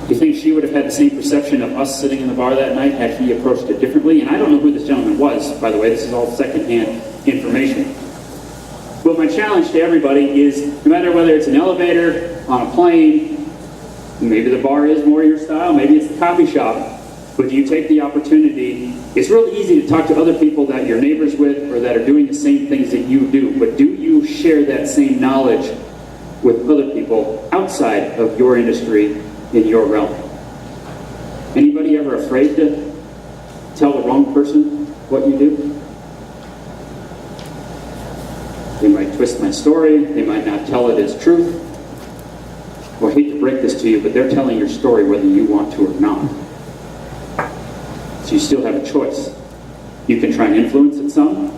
Do you think she would have had the same perception of us sitting in the bar that night had he approached it differently? And I don't know who this gentleman was, by the way. This is all secondhand information. But my challenge to everybody is, no matter whether it's an elevator, on a plane, maybe the bar is more your style, maybe it's the coffee shop, but do you take the opportunity? It's really easy to talk to other people that you're neighbors with or that are doing the same things that you do, but do you share that same knowledge with other people outside of your industry in your realm. Anybody ever afraid to tell the wrong person what you do? They might twist my story, they might not tell it as truth. Well, I hate to break this to you, but they're telling your story whether you want to or not. So you still have a choice. You can try and influence it some,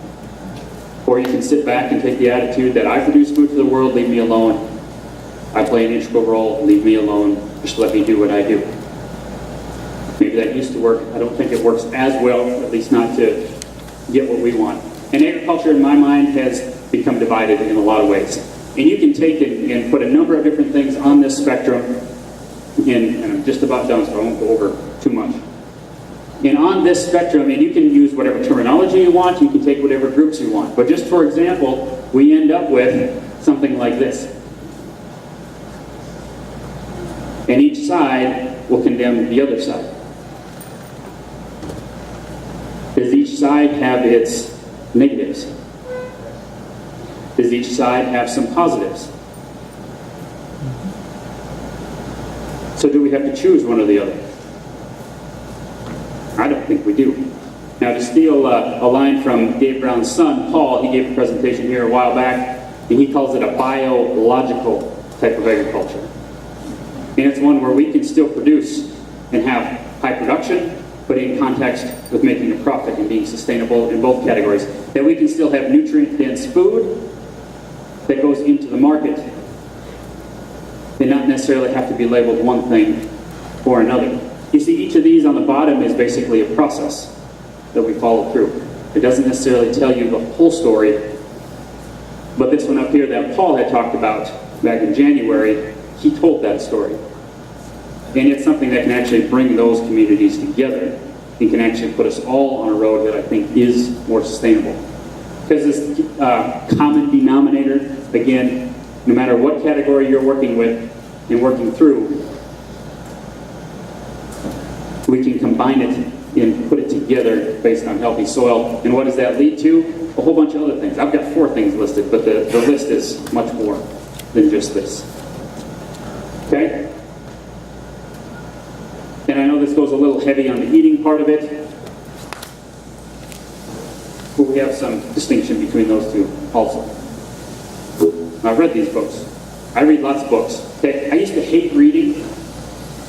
or you can sit back and take the attitude that I produce food for the world, leave me alone. I play an integral role, leave me alone, just let me do what I do. Maybe that used to work. I don't think it works as well, at least not to get what we want. And agriculture, in my mind, has become divided in a lot of ways. And you can take it and put a number of different things on this spectrum, and I'm just about done, so I won't go over too much. And on this spectrum, and you can use whatever terminology you want, you can take whatever groups you want. But just for example, we end up with something like this. And each side will condemn the other side. Does each side have its negatives? Does each side have some positives? So do we have to choose one or the other? I don't think we do. Now, to steal a line from Dave Brown's son, Paul, he gave a presentation here a while back, and he calls it a biological type of agriculture. And it's one where we can still produce and have high production, but in context with making a profit and being sustainable in both categories. That we can still have nutrient-dense food that goes into the market and not necessarily have to be labeled one thing or another. You see, each of these on the bottom is basically a process that we follow through. It doesn't necessarily tell you the whole story, but this one up here that Paul had talked about back in January, he told that story. And it's something that can actually bring those communities together and can actually put us all on a road that I think is more sustainable. Because this common denominator, again, no matter what category you're working with and working through, we can combine it and put it together based on healthy soil. And what does that lead to? A whole bunch of other things. I've got 4 things listed, but the list is much more than just this. Okay? And I know this goes a little heavy on the eating part of it, but we have some distinction between those two also. I've read these books. I read lots of books. Okay? I used to hate reading.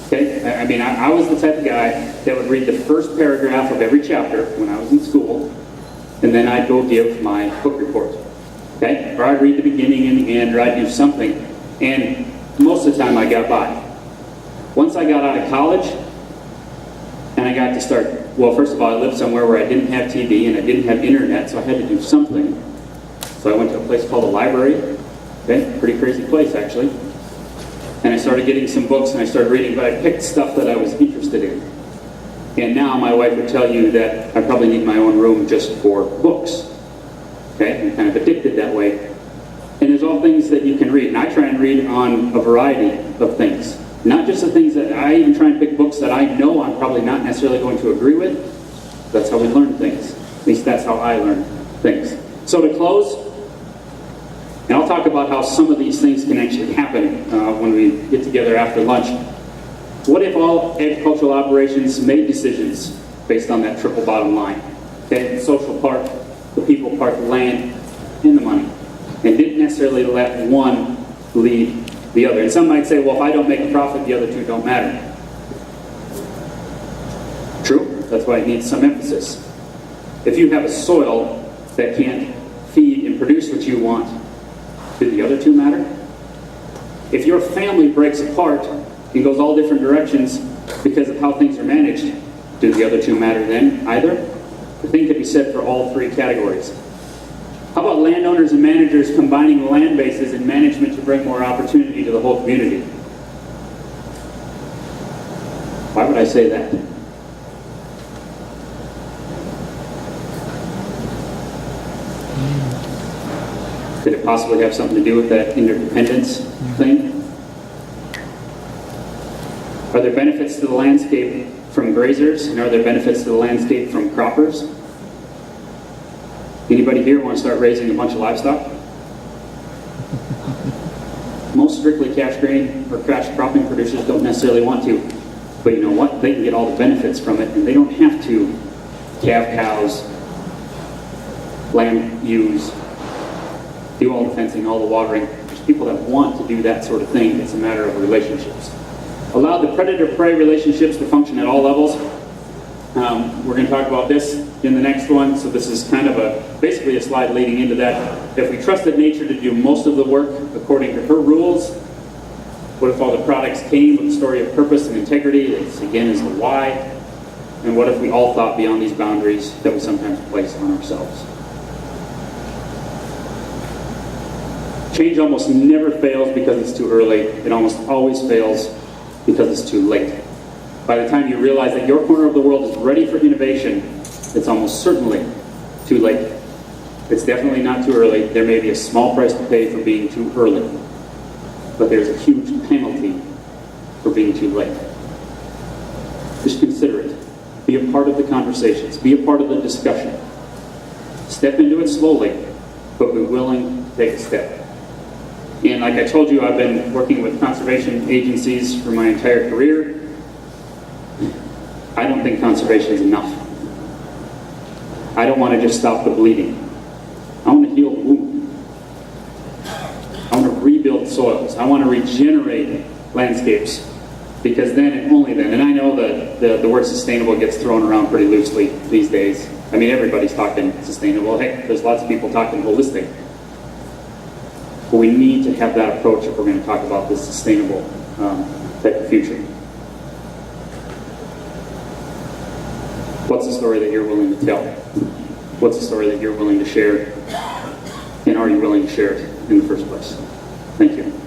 Okay? I mean, I was the type of guy that would read the first paragraph of every chapter when I was in school, and then I'd go give my book report. Okay? Or I'd read the beginning and the end, or I'd do something. And most of the time I got by. Once I got out of college, and I got to start, well, first of all, I lived somewhere where I didn't have TV and I didn't have internet, so I had to do something. So I went to a place called a library. Okay? Pretty crazy place, actually. And I started getting some books and I started reading, but I picked stuff that I was interested in. And now my wife would tell you that I probably need my own room just for books. Okay? I'm kind of addicted that way. And there's all things that you can read. And I try and read on a variety of things. Not just the things that I even try and pick books that I know I'm probably not necessarily going to agree with. That's how we learn things. At least that's how I learn things. So to close, and I'll talk about how some of these things can actually happen when we get together after lunch. What if all agricultural operations made decisions based on that triple bottom line? Okay, the social part, the people part, the land, and the money. And didn't necessarily let one lead the other. And some might say, well, if I don't make a profit, the other two don't matter. True, that's why it needs some emphasis. If you have a soil that can't feed and produce what you want, do the other two matter? If your family breaks apart and goes all different directions because of how things are managed, do the other two matter then either? The thing could be said for all 3 categories. How about landowners and managers combining land bases and management to bring more opportunity to the whole community? Why would I say that? Could it possibly have something to do with that interdependence thing? Are there benefits to the landscape from grazers, and are there benefits to the landscape from croppers? Anybody here want to start raising a bunch of livestock? Most most strictly cash grain or cash cropping producers don't necessarily want to. But you know what? They can get all the benefits from it, and they don't have to calve cows, land ewes, do all the fencing, all the watering. There's people that want to do that sort of thing. It's a matter of relationships. Allow the predator-prey relationships to function at all levels. We're going to talk about this in the next one, so this is kind of basically a slide leading into that. If we trusted nature to do most of the work according to her rules, what if all the products came with a story of purpose and integrity? This again is the why. And what if we all thought beyond these boundaries that we sometimes place on ourselves? Change almost never fails because it's too early. It almost always fails because it's too late. By the time you realize that your corner of the world is ready for innovation, it's almost certainly too late. It's definitely not too early. There may be a small price to pay for being too early, but there's a huge penalty for being too late. Just consider it. Be a part of the conversations. Be a part of the discussion. Step into it slowly, but be willing to take a step. And like I told you, I've been working with conservation agencies for my entire career. I don't think conservation is enough. I don't want to just stop the bleeding. I want to heal the wound. I want to rebuild soils. I want to regenerate landscapes, because then and only then, and I know that the word sustainable gets thrown around pretty loosely these days. I mean, everybody's talking sustainable. Heck, there's lots of people talking holistic. But we need to have that approach if we're going to talk about this sustainable type of future. What's the story that you're willing to tell? What's the story that you're willing to share? And are you willing to share it in the first place? Thank you.